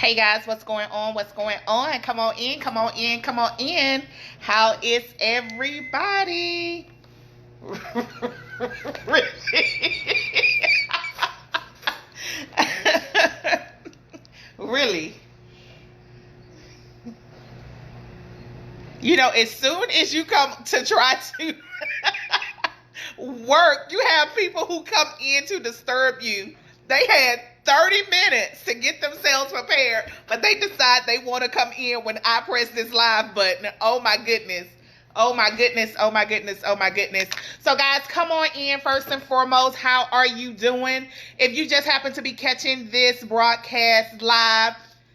Hey guys, what's going on? What's going on? Come on in, come on in, come on in. How is everybody? Really? As soon as you come to try to work, you have people who come in to disturb you. They had 30 minutes to get themselves prepared, but they decide they want to come in when I press this live button. Oh my goodness. Oh my goodness. Oh my goodness. Oh my goodness. So guys, come on in first and foremost. How are you doing? If you just happen to be catching this broadcast live,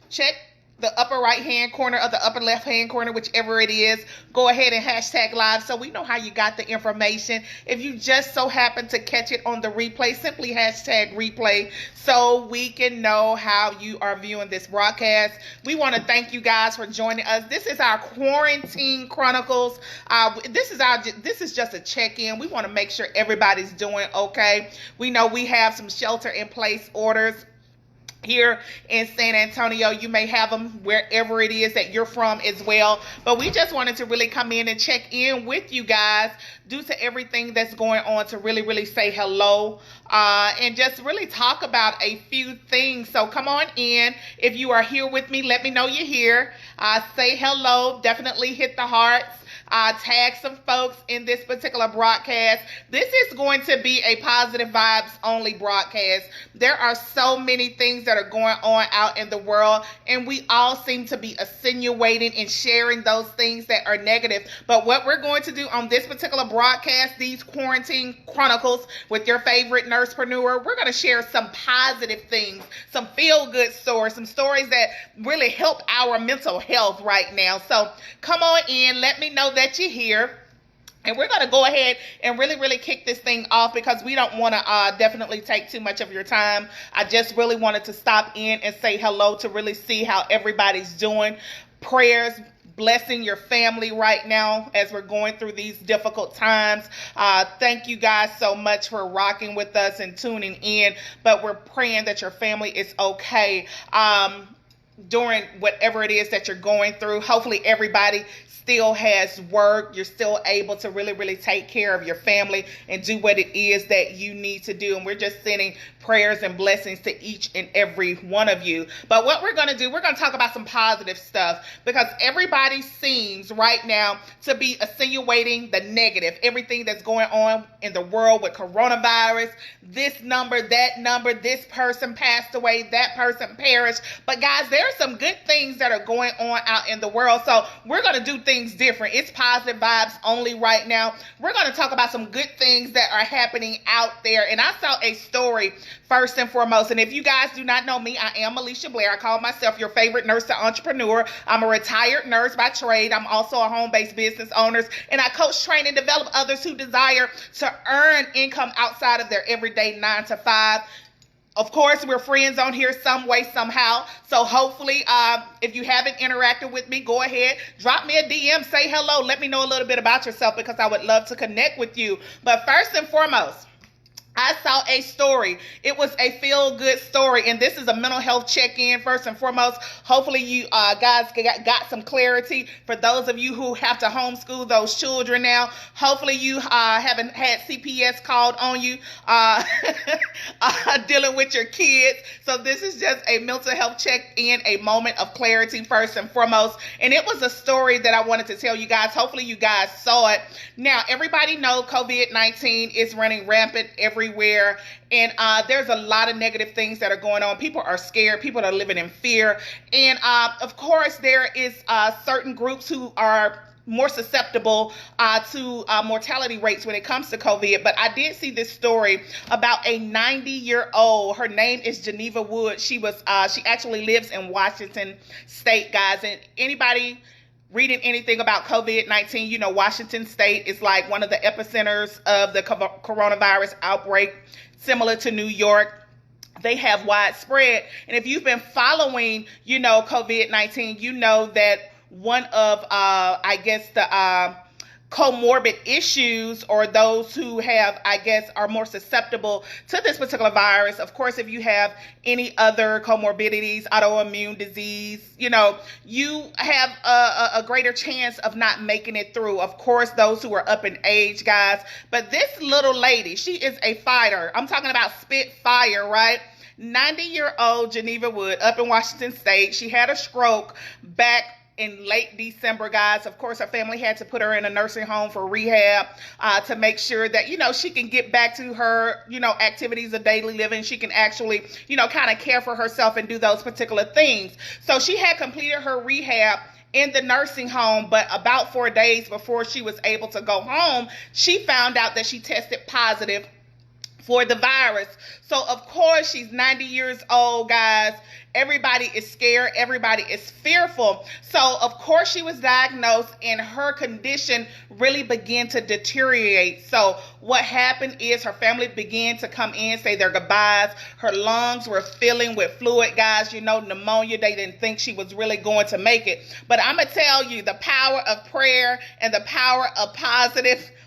check the upper right hand corner or the upper left hand corner, whichever it is. Go ahead and hashtag live so we know how you got the information. If you just so happen to catch it on the replay, simply hashtag replay so we can know how you are viewing this broadcast. We want to thank you guys for joining us. This is our Quarantine Chronicles. This is just a check-in. We want to make sure everybody's doing okay. We know we have some shelter in place orders here in San Antonio. You may have them wherever it is that you're from as well, but we just wanted to really come in and check in with you guys due to everything that's going on, to really say hello and just really talk about a few things. So come on in. If you are here with me, let me know you're here. Say hello. Definitely hit the hearts. Tag some folks in this particular broadcast. This is going to be a positive vibes only broadcast. There are so many things that are going on out in the world, and we all seem to be insinuating and sharing those things that are negative. But what we're going to do on this particular broadcast, these Quarantine Chronicles with your favorite nursepreneur, we're going to share some positive things, some feel-good stories, some stories that really help our mental health right now. So come on in. Let me know that you're here. And we're going to go ahead and really kick this thing off because we don't want to definitely take too much of your time. I just really wanted to stop in and say hello to really see how everybody's doing. Prayers blessing your family right now as we're going through these difficult times. Thank you guys so much for rocking with us and tuning in. But we're praying that your family is okay during whatever it is that you're going through. Hopefully everybody still has work. You're still able to really take care of your family and do what it is that you need to do. And we're just sending prayers and blessings to each and every one of you. But what we're going to do, we're going to talk about some positive stuff because everybody seems right now to be insinuating the negative, everything that's going on in the world with coronavirus, this number, this person passed away, that person perished. But guys, there are some good things that are going on out in the world. So we're going to do things different. It's positive vibes only right now. We're going to talk about some good things that are happening out there. And I saw a story first and foremost. And if you guys do not know me, I am Alicia Blair. I call myself your favorite nurse to entrepreneur. I'm a retired nurse by trade. I'm also a home-based business owner. And I coach, train, and develop others who desire to earn income outside of their everyday 9 to 5. Of course, we're friends on here some way, somehow. So hopefully, if you haven't interacted with me, go ahead, drop me a DM, say hello. Let me know a little bit about yourself because I would love to connect with you. But first and foremost, I saw a story. It was a feel-good story, and this is a mental health check-in first and foremost. Hopefully you guys got some clarity. For those of you who have to homeschool those children now, hopefully you haven't had CPS called on you dealing with your kids. So this is just a mental health check-in, a moment of clarity first and foremost. And it was a story that I wanted to tell you guys. Hopefully you guys saw it. Now, everybody know COVID-19 is running rampant everywhere, and there's a lot of negative things that are going on. People are scared. People are living in fear. And of course, there is certain groups who are more susceptible to mortality rates when it comes to COVID. But I did see this story about a 90-year-old. Her name is Geneva Wood. She actually lives in Washington State, guys. And anybody reading anything about COVID-19, you know, Washington State is like one of the epicenters of the coronavirus outbreak, similar to New York. They have widespread. And if you've been following, you know, COVID-19, you know that one of, the comorbid issues, or those who have, I guess, are more susceptible to this particular virus. Of course, if you have any other comorbidities, autoimmune disease, you have a greater chance of not making it through. Of course, those who are up in age, guys. But this little lady, she is a fighter. I'm talking about spitfire, right? 90-year-old Geneva Wood up in Washington State. She had a stroke back in late December, guys. Of course, her family had to put her in a nursing home for rehab to make sure that, she can get back to her, activities of daily living. She can actually, kind of care for herself and do those particular things. So she had completed her rehab in the nursing home, but about 4 days before she was able to go home, she found out that she tested positive for the virus. So, of course, she's 90 years old, guys. Everybody is scared. Everybody is fearful. So, of course, she was diagnosed and her condition really began to deteriorate. So, what happened is her family began to come in, say their goodbyes. Her lungs were filling with fluid, guys. Pneumonia. They didn't think she was really going to make it. But I'm going to tell you, the power of prayer and the power of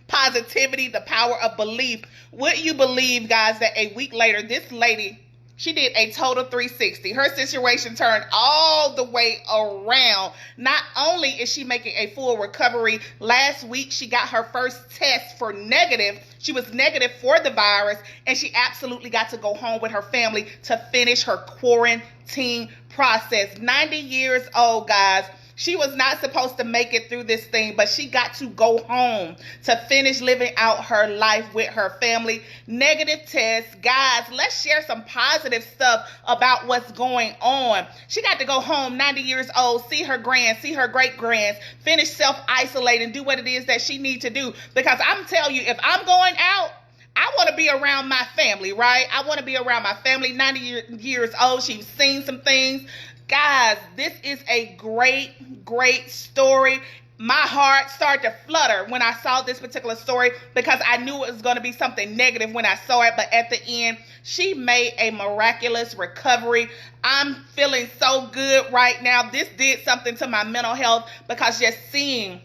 positivity, the power of belief. Would you believe, guys, that a week later, this lady, she did a total 360. Her situation turned all the way around. Not only is she making a full recovery, last week she got her first test for negative. She was negative for the virus, and she absolutely got to go home with her family to finish her quarantine process. 90 years old, guys. She was not supposed to make it through this thing, but she got to go home to finish living out her life with her family. Negative test. Guys, let's share some positive stuff about what's going on. She got to go home, 90 years old, see her grands, see her great-grands, finish self-isolating, do what it is that she needs to do. Because I'm telling you, if I'm going out, I want to be around my family, right? I want to be around my family. 90 years old. She's seen some things. Guys, this is a great story. My heart started to flutter when I saw this particular story because I knew it was going to be something negative when I saw it. But at the end, she made a miraculous recovery. I'm feeling so good right now. This did something to my mental health because just seeing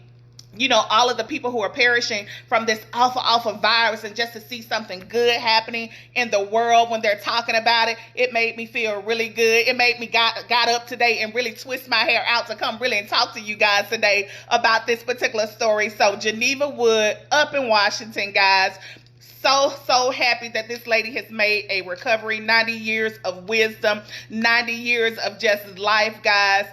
all of the people who are perishing from this awful virus, and just to see something good happening in the world when they're talking about it, it made me feel really good. It made me got up today and really twist my hair out to come really and talk to you guys today about this particular story. So Geneva Wood up in Washington, guys. So happy that this lady has made a recovery. 90 years of wisdom, 90 years of just life, guys.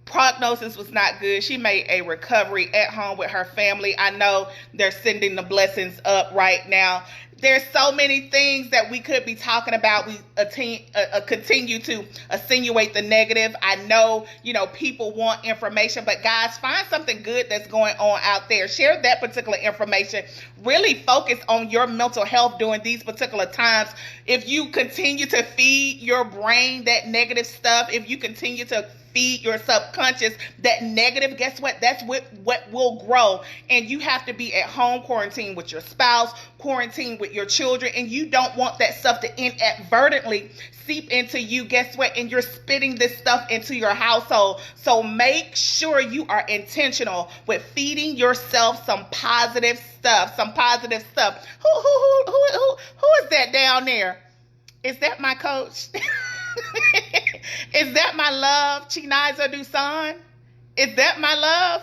Prognosis was not good. She made a recovery at home with her family. I know they're sending the blessings up right now. There's so many things that we could be talking about. We continue to insinuate the negative. I know, people want information, but guys, find something good that's going on out there. Share that particular information. Really focus on your mental health during these particular times. If you continue to feed your brain that negative stuff, if you continue to feed your subconscious that negative, guess what? That's what will grow. And you have to be at home, quarantine with your spouse, quarantine with your children, and you don't want that stuff to inadvertently seep into you. Guess what? And you're spitting this stuff into your household. So make sure you are intentional with feeding yourself some positive stuff. Who is that down there? Is that my coach? Is that my love, Chiniza Dusan? Is that my love?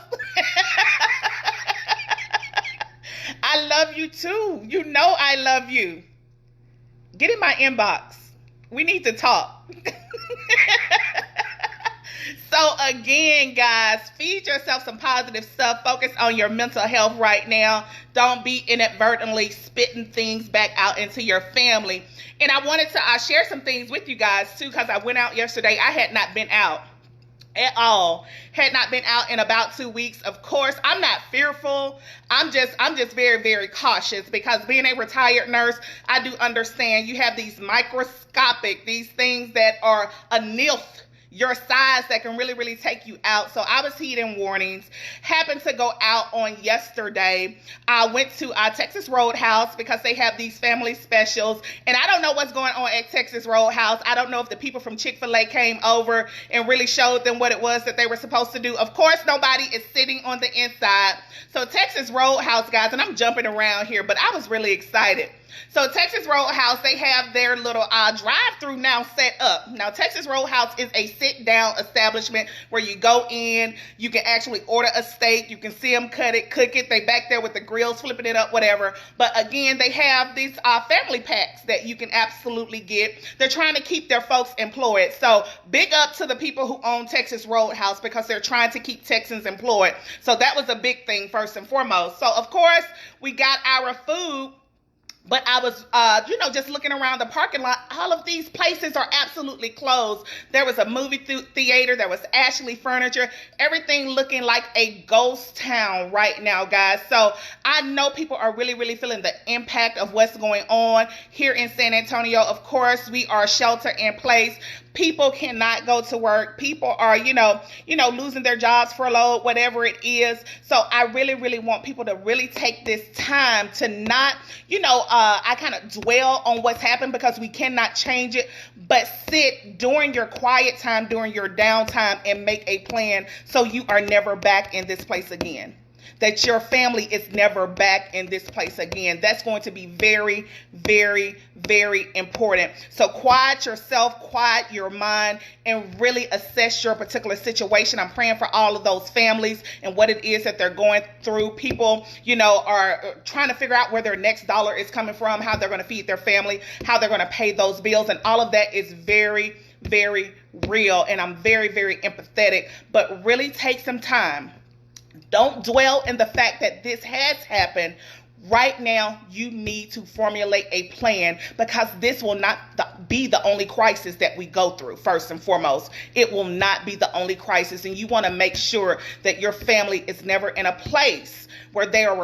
I love you too. You know I love you. Get in my inbox. We need to talk. So again, guys, feed yourself some positive stuff. Focus on your mental health right now. Don't be inadvertently spitting things back out into your family. And I wanted to share some things with you guys too, because I went out yesterday. I had not been out at all. Had not been out in about 2 weeks. Of course, I'm not fearful. I'm just very, very cautious because being a retired nurse, I do understand you have these these things that are a NIF. your size that can really, really take you out. So I was heeding warnings. Happened to go out on yesterday. I went to Texas Roadhouse because they have these family specials. And I don't know what's going on at Texas Roadhouse. I don't know if the people from Chick-fil-A came over and really showed them what it was that they were supposed to do. Of course, nobody is sitting on the inside. So Texas Roadhouse, guys, and I'm jumping around here, but I was really excited. So Texas Roadhouse, they have their little drive-through now set up. Now, Texas Roadhouse is a sit-down establishment where you go in, you can actually order a steak, you can see them cut it, cook it. They back there with the grills, flipping it up, whatever. But again, they have these family packs that you can absolutely get. They're trying to keep their folks employed. So big up to the people who own Texas Roadhouse because they're trying to keep Texans employed. So that was a big thing first and foremost. So of course, we got our food. But I was, just looking around the parking lot. All of these places are absolutely closed. There was a movie theater. There was Ashley Furniture. Everything looking like a ghost town right now, guys. So I know people are really, really feeling the impact of what's going on here in San Antonio. Of course, we are shelter in place. People cannot go to work. People are, losing their jobs, furloughed, whatever it is. So I really, really want people to really take this time to not, I kind of dwell on what's happened because we cannot change it, but sit during your quiet time, during your downtime, and make a plan so you are never back in this place again. That your family is never back in this place again. That's going to be very, very, very important. So quiet yourself, quiet your mind, and really assess your particular situation. I'm praying for all of those families and what it is that they're going through. People, are trying to figure out where their next dollar is coming from, how they're going to feed their family, how they're going to pay those bills. And all of that is very, very real. And I'm very, very empathetic. But really take some time. Don't dwell in the fact that this has happened. Right now, you need to formulate a plan because this will not be the only crisis that we go through, first and foremost. It will not be the only crisis, and you want to make sure that your family is never in a place where they are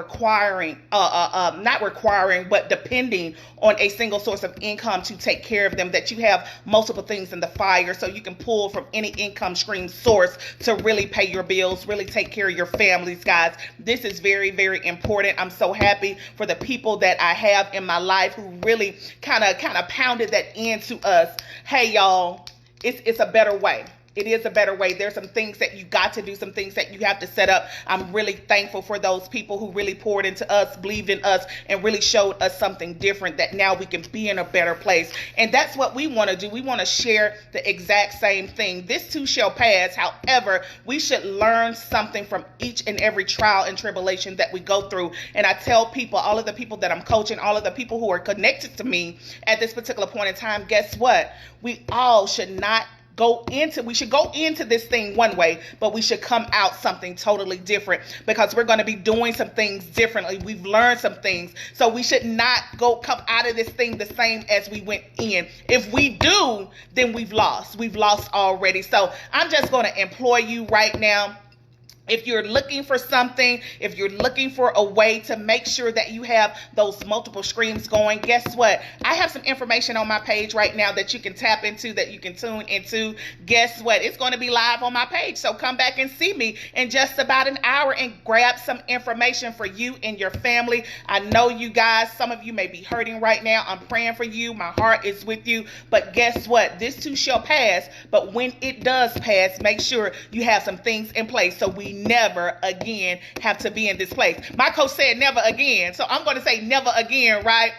but depending on a single source of income to take care of them, that you have multiple things in the fire so you can pull from any income stream source to really pay your bills, really take care of your families, guys. This is very, very important. I'm so happy for the people that I have in my life who really kind of pounded that into us. Hey, y'all, it's a better way. It is a better way. There's some things that you got to do, some things that you have to set up. I'm really thankful for those people who really poured into us, believed in us, and really showed us something different that now we can be in a better place. And that's what we want to do. We want to share the exact same thing. This too shall pass. However, we should learn something from each and every trial and tribulation that we go through. And I tell people, all of the people that I'm coaching, all of the people who are connected to me at this particular point in time, guess what? We all should not we should go into this thing one way, but we should come out something totally different because we're going to be doing some things differently. We've learned some things. So we should not come out of this thing the same as we went in. If we do, then we've lost. We've lost already. So I'm just going to employ you right now. If you're looking for something, if you're looking for a way to make sure that you have those multiple streams going, guess what? I have some information on my page right now that you can tap into, that you can tune into. Guess what? It's going to be live on my page. So come back and see me in just about an hour and grab some information for you and your family. I know you guys, some of you may be hurting right now. I'm praying for you. My heart is with you. But guess what? This too shall pass. But when it does pass, make sure you have some things in place so we never again have to be in this place. My coach said never again, so I'm going to say never again, right?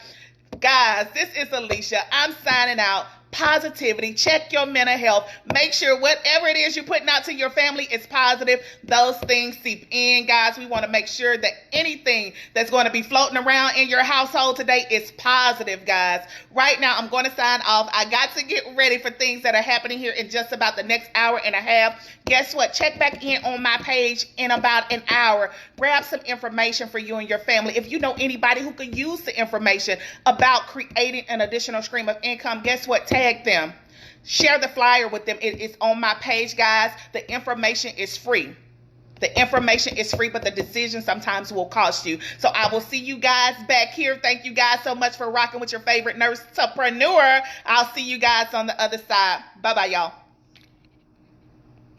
Guys, this is Alicia. I'm signing out. Positivity. Check your mental health. Make sure whatever it is you're putting out to your family is positive. Those things seep in, guys. We want to make sure that anything that's going to be floating around in your household today is positive, guys. Right now, I'm going to sign off. I got to get ready for things that are happening here in just about the next hour and a half. Guess what? Check back in on my page in about an hour. Grab some information for you and your family. If you know anybody who could use the information about creating an additional stream of income, guess what? Tag them. Share the flyer with them. It is on my page, guys. The information is free. The information is free, but the decision sometimes will cost you. So I will see you guys back here. Thank you guys so much for rocking with your favorite nurse entrepreneur. I'll see you guys on the other side. Bye-bye, y'all.